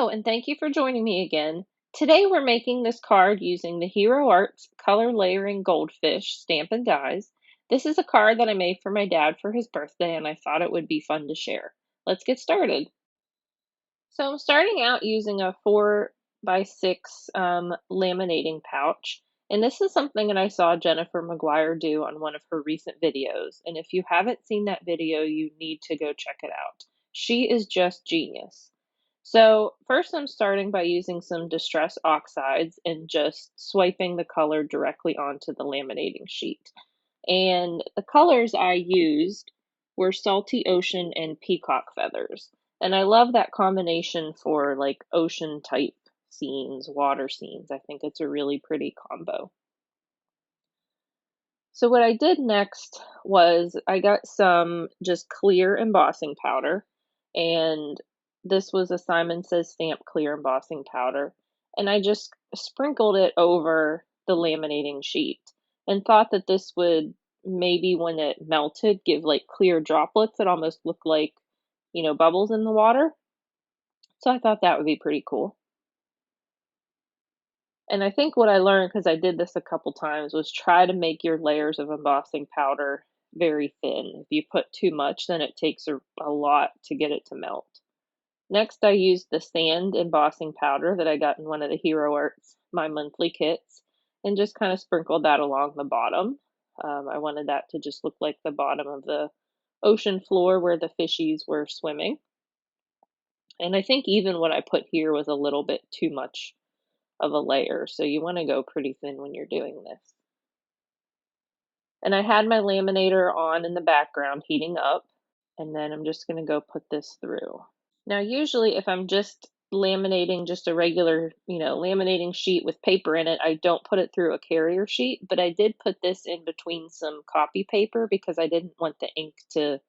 Hello, and thank you for joining me again. Today we're making this card using the Hero Arts Color Layering Goldfish stamp and dies. This is a card that I made for my dad for his birthday, and I thought it would be fun to share. Let's get started. So I'm starting out using a 4x6 laminating pouch, and this is something that I saw Jennifer McGuire do on one of her recent videos. And if you haven't seen that video, you need to go check it out. She is just genius. So first I'm starting by using some Distress Oxides and just swiping the color directly onto the laminating sheet. And the colors I used were Salty Ocean and Peacock Feathers. And I love that combination for like ocean type scenes, water scenes. I think it's a really pretty combo. So what I did next was I got some just clear embossing powder, and this was a Simon Says Stamp clear embossing powder, and I just sprinkled it over the laminating sheet and thought that this would maybe when it melted give like clear droplets that almost look like, bubbles in the water. So I thought that would be pretty cool. And I think what I learned, because I did this a couple times, was try to make your layers of embossing powder very thin. If you put too much, then it takes a lot to get it to melt. Next, I used the sand embossing powder that I got in one of the Hero Arts My Monthly kits, and just kind of sprinkled that along the bottom. I wanted that to just look like the bottom of the ocean floor where the fishies were swimming. And I think even what I put here was a little bit too much of a layer, so you want to go pretty thin when you're doing this. And I had my laminator on in the background heating up, and then I'm just going to go put this through. Now usually if I'm just laminating just a regular, laminating sheet with paper in it, I don't put it through a carrier sheet, but I did put this in between some copy paper because I didn't want the ink to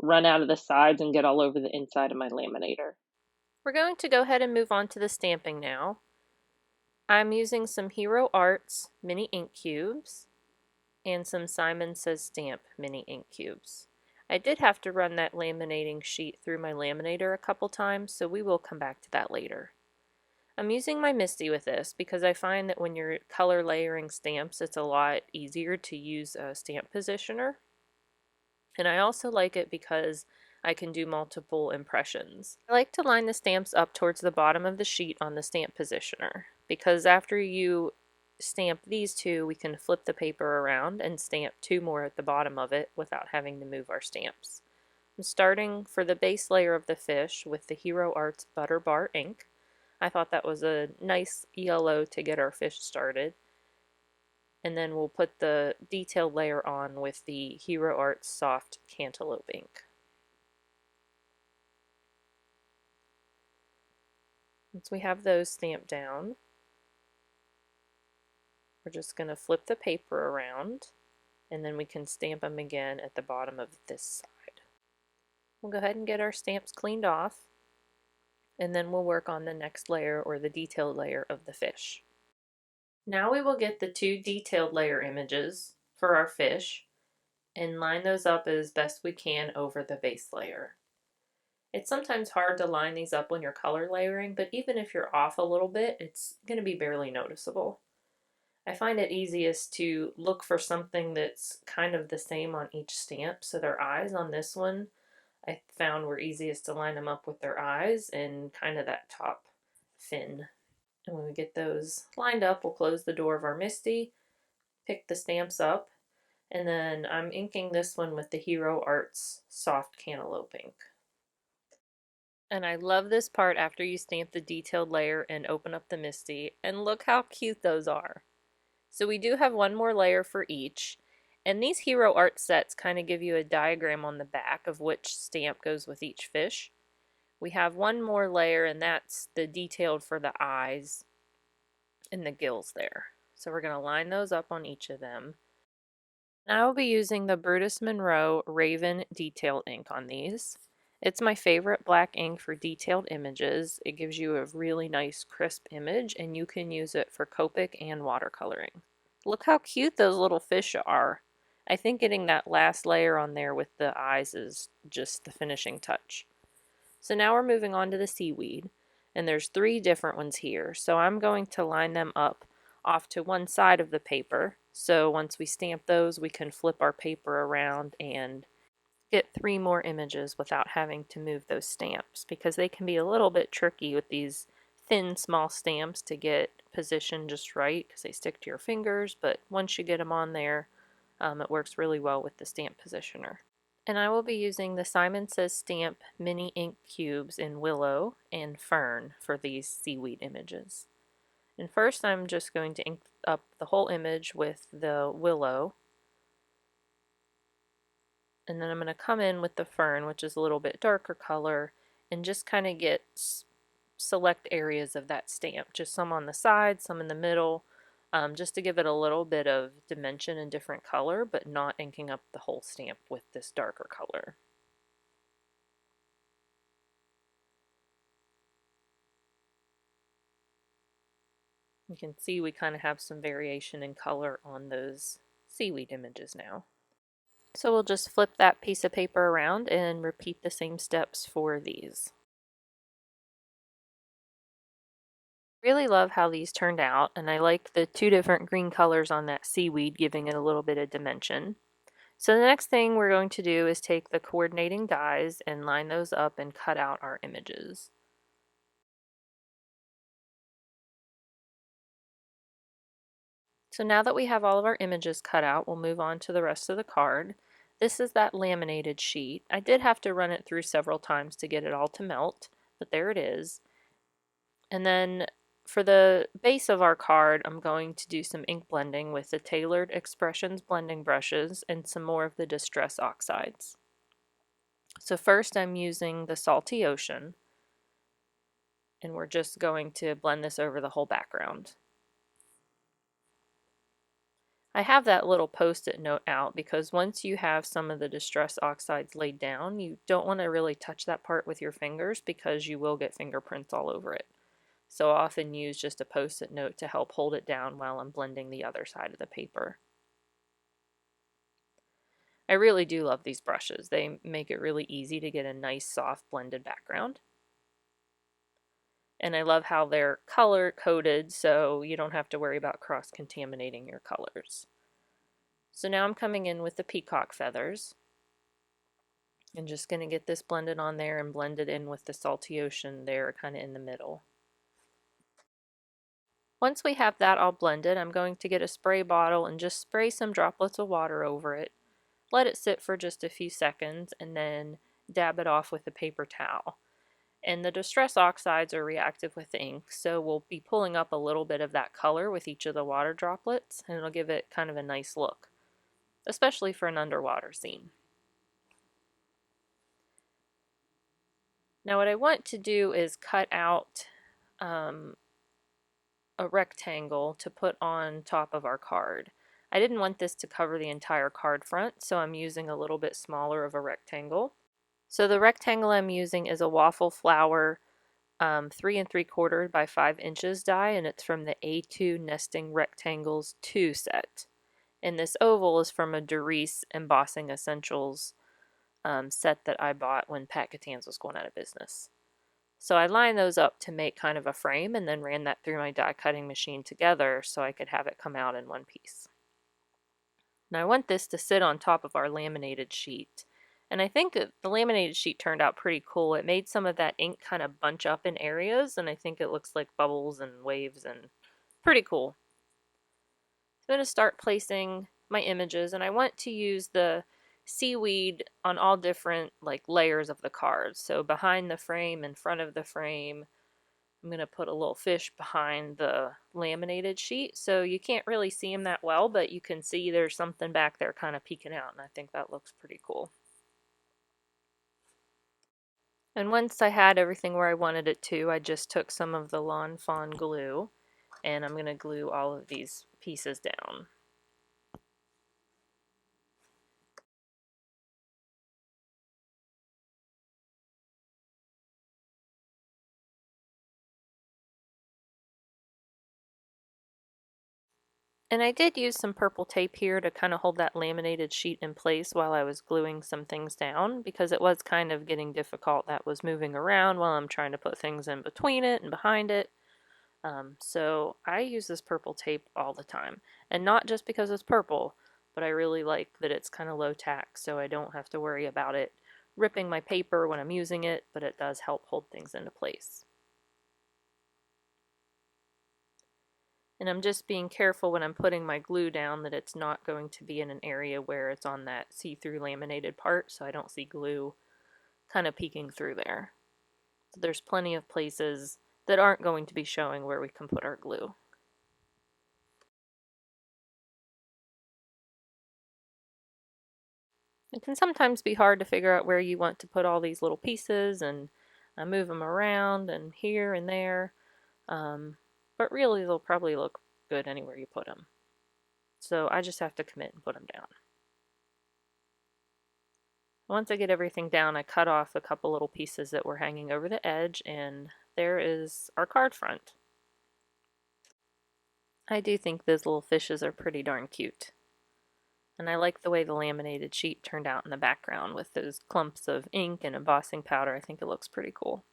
run out of the sides and get all over the inside of my laminator. We're going to go ahead and move on to the stamping now. I'm using some Hero Arts mini ink cubes and some Simon Says Stamp mini ink cubes. I did have to run that laminating sheet through my laminator a couple times, so we will come back to that later. I'm using my MISTI with this because I find that when you're color layering stamps, it's a lot easier to use a stamp positioner. And I also like it because I can do multiple impressions. I like to line the stamps up towards the bottom of the sheet on the stamp positioner because after you stamp these two, we can flip the paper around and stamp two more at the bottom of it without having to move our stamps. I'm starting for the base layer of the fish with the Hero Arts Butter Bar ink. I thought that was a nice yellow to get our fish started. And then we'll put the detailed layer on with the Hero Arts Soft Cantaloupe ink. Once we have those stamped down, we're just going to flip the paper around and then we can stamp them again at the bottom of this side. We'll go ahead and get our stamps cleaned off and then we'll work on the next layer or the detailed layer of the fish. Now we will get the two detailed layer images for our fish and line those up as best we can over the base layer. It's sometimes hard to line these up when you're color layering, but even if you're off a little bit, it's going to be barely noticeable. I find it easiest to look for something that's kind of the same on each stamp. So their eyes on this one, I found were easiest to line them up with their eyes and kind of that top fin. And when we get those lined up, we'll close the door of our MISTI, pick the stamps up, and then I'm inking this one with the Hero Arts Soft Cantaloupe ink. And I love this part after you stamp the detailed layer and open up the MISTI, and look how cute those are. So we do have one more layer for each, and these Hero Art sets kind of give you a diagram on the back of which stamp goes with each fish. We have one more layer, and that's the detailed for the eyes and the gills there. So we're going to line those up on each of them. Now I'll be using the Brutus Monroe Raven Detail ink on these. It's my favorite black ink for detailed images. It gives you a really nice crisp image and you can use it for Copic and watercoloring. Look how cute those little fish are. I think getting that last layer on there with the eyes is just the finishing touch. So now we're moving on to the seaweed. And there's 3 different ones here. So I'm going to line them up off to one side of the paper. So once we stamp those, we can flip our paper around and get 3 more images without having to move those stamps, because they can be a little bit tricky with these thin small stamps to get positioned just right because they stick to your fingers, but once you get them on there, it works really well with the stamp positioner. And I will be using the Simon Says Stamp mini ink cubes in Willow and Fern for these seaweed images. And first I'm just going to ink up the whole image with the Willow, and then I'm going to come in with the Fern, which is a little bit darker color, and just kind of get select areas of that stamp, just some on the side, some in the middle, just to give it a little bit of dimension and different color, but not inking up the whole stamp with this darker color. You can see we kind of have some variation in color on those seaweed images now. So we'll just flip that piece of paper around and repeat the same steps for these. Really love how these turned out, and I like the 2 different green colors on that seaweed, giving it a little bit of dimension. So the next thing we're going to do is take the coordinating dies and line those up and cut out our images. So now that we have all of our images cut out, we'll move on to the rest of the card. This is that laminated sheet. I did have to run it through several times to get it all to melt, but there it is. And then for the base of our card, I'm going to do some ink blending with the Tailored Expressions blending brushes and some more of the Distress Oxides. So first I'm using the Salty Ocean, and we're just going to blend this over the whole background. I have that little post-it note out because once you have some of the Distress Oxides laid down, you don't want to really touch that part with your fingers because you will get fingerprints all over it. So I often use just a post-it note to help hold it down while I'm blending the other side of the paper. I really do love these brushes. They make it really easy to get a nice soft blended background. And I love how they're color coded so you don't have to worry about cross-contaminating your colors. So now I'm coming in with the peacock feathers and just going to get this blended on there and blend it in with the Salty Ocean there kind of in the middle. Once we have that all blended, I'm going to get a spray bottle and just spray some droplets of water over it. Let it sit for just a few seconds and then dab it off with a paper towel. And the Distress Oxides are reactive with the ink, so we'll be pulling up a little bit of that color with each of the water droplets, and it'll give it kind of a nice look, especially for an underwater scene. Now what I want to do is cut out a rectangle to put on top of our card. I didn't want this to cover the entire card front, so I'm using a little bit smaller of a rectangle. So the rectangle I'm using is a waffle flower 3 3/4 by 5 inches die, and it's from the A2 Nesting Rectangles 2 set. And this oval is from a Doris Embossing Essentials set that I bought when Pat Catan's was going out of business. So I lined those up to make kind of a frame and then ran that through my die cutting machine together so I could have it come out in one piece. Now I want this to sit on top of our laminated sheet. And I think the laminated sheet turned out pretty cool. It made some of that ink kind of bunch up in areas, and I think it looks like bubbles and waves and pretty cool. So I'm going to start placing my images, and I want to use the seaweed on all different layers of the cards. So behind the frame, in front of the frame, I'm going to put a little fish behind the laminated sheet, so you can't really see them that well, but you can see there's something back there kind of peeking out, and I think that looks pretty cool. And once I had everything where I wanted it to, I just took some of the Lawn Fawn glue, and I'm going to glue all of these pieces down. And I did use some purple tape here to kind of hold that laminated sheet in place while I was gluing some things down, because it was kind of getting difficult. That was moving around while I'm trying to put things in between it and behind it. So I use this purple tape all the time, and not just because it's purple, but I really like that it's kind of low tack, so I don't have to worry about it ripping my paper when I'm using it, but it does help hold things into place. And I'm just being careful when I'm putting my glue down that it's not going to be in an area where it's on that see-through laminated part, so I don't see glue kind of peeking through there. So there's plenty of places that aren't going to be showing where we can put our glue. It can sometimes be hard to figure out where you want to put all these little pieces and move them around and here and there, but really they'll probably look good anywhere you put them. So I just have to commit and put them down. Once I get everything down, I cut off a couple little pieces that were hanging over the edge, and there is our card front. I do think those little fishes are pretty darn cute. And I like the way the laminated sheet turned out in the background with those clumps of ink and embossing powder. I think it looks pretty cool.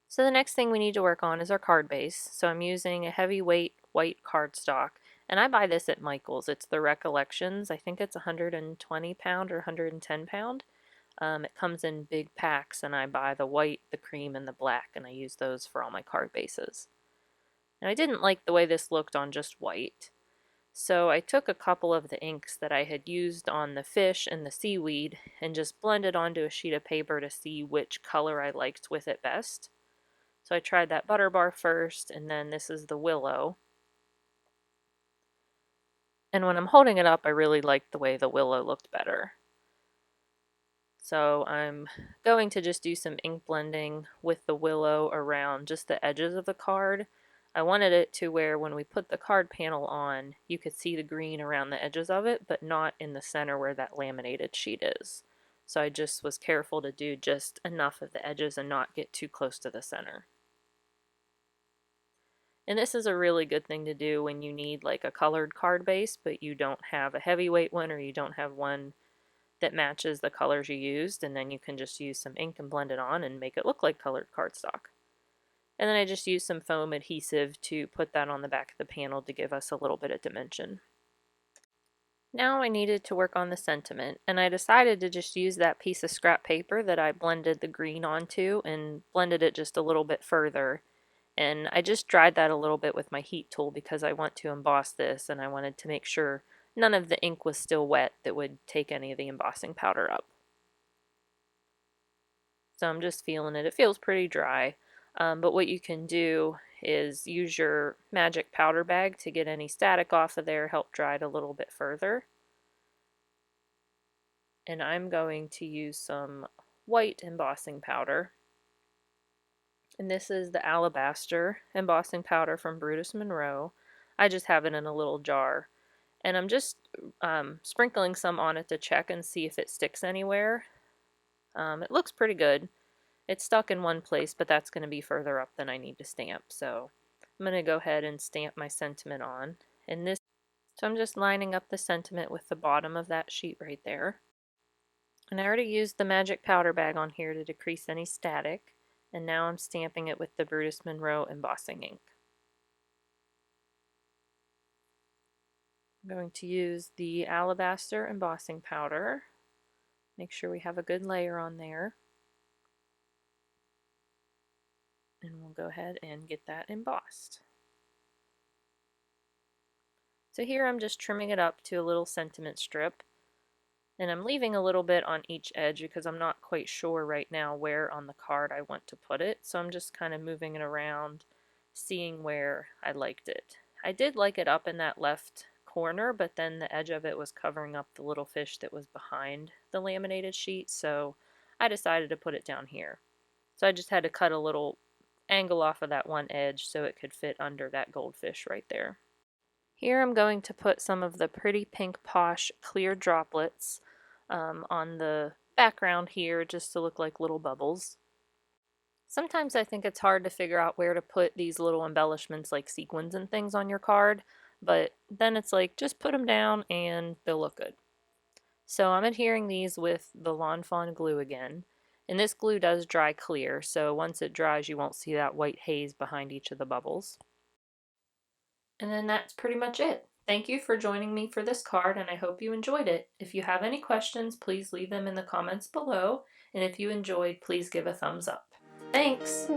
So the next thing we need to work on is our card base. So I'm using a heavyweight white cardstock, and I buy this at Michael's. It's the Recollections. I think it's 120 pound or 110 pound. It comes in big packs, and I buy the white, the cream, and the black, and I use those for all my card bases. And I didn't like the way this looked on just white, so I took a couple of the inks that I had used on the fish and the seaweed and just blended onto a sheet of paper to see which color I liked with it best. So I tried that butter bar first, and then this is the willow. And when I'm holding it up, I really liked the way the willow looked better. So I'm going to just do some ink blending with the willow around just the edges of the card. I wanted it to where when we put the card panel on, you could see the green around the edges of it, but not in the center where that laminated sheet is. So I just was careful to do just enough of the edges and not get too close to the center. And this is a really good thing to do when you need like a colored card base, but you don't have a heavyweight one, or you don't have one that matches the colors you used, and then you can just use some ink and blend it on and make it look like colored cardstock. And then I just used some foam adhesive to put that on the back of the panel to give us a little bit of dimension. Now I needed to work on the sentiment, and I decided to just use that piece of scrap paper that I blended the green onto and blended it just a little bit further. And I just dried that a little bit with my heat tool because I want to emboss this, and I wanted to make sure none of the ink was still wet that would take any of the embossing powder up. So I'm just feeling it. It feels pretty dry, but what you can do is use your magic powder bag to get any static off of there, help dry it a little bit further. And I'm going to use some white embossing powder. And this is the Alabaster embossing powder from Brutus Monroe. I just have it in a little jar. And I'm just sprinkling some on it to check and see if it sticks anywhere. It looks pretty good. It's stuck in one place, but that's going to be further up than I need to stamp. So I'm going to go ahead and stamp my sentiment on. So I'm just lining up the sentiment with the bottom of that sheet right there. And I already used the magic powder bag on here to decrease any static. And now I'm stamping it with the Brutus Monroe embossing ink. I'm going to use the Alabaster embossing powder. Make sure we have a good layer on there. And we'll go ahead and get that embossed. So here I'm just trimming it up to a little sentiment strip, and I'm leaving a little bit on each edge because I'm not quite sure right now where on the card I want to put it, so I'm just kind of moving it around, seeing where I liked it. I did like it up in that left corner, but then the edge of it was covering up the little fish that was behind the laminated sheet, so I decided to put it down here. So I just had to cut a little angle off of that one edge so it could fit under that goldfish right there. Here I'm going to put some of the Pretty Pink Posh clear droplets on the background here just to look like little bubbles. Sometimes I think it's hard to figure out where to put these little embellishments like sequins and things on your card, but then it's like just put them down and they'll look good. So I'm adhering these with the Lawn Fawn glue again. And this glue does dry clear, so once it dries you won't see that white haze behind each of the bubbles. And then that's pretty much it. Thank you for joining me for this card, and I hope you enjoyed it. If you have any questions, please leave them in the comments below, and if you enjoyed, please give a thumbs up. Thanks!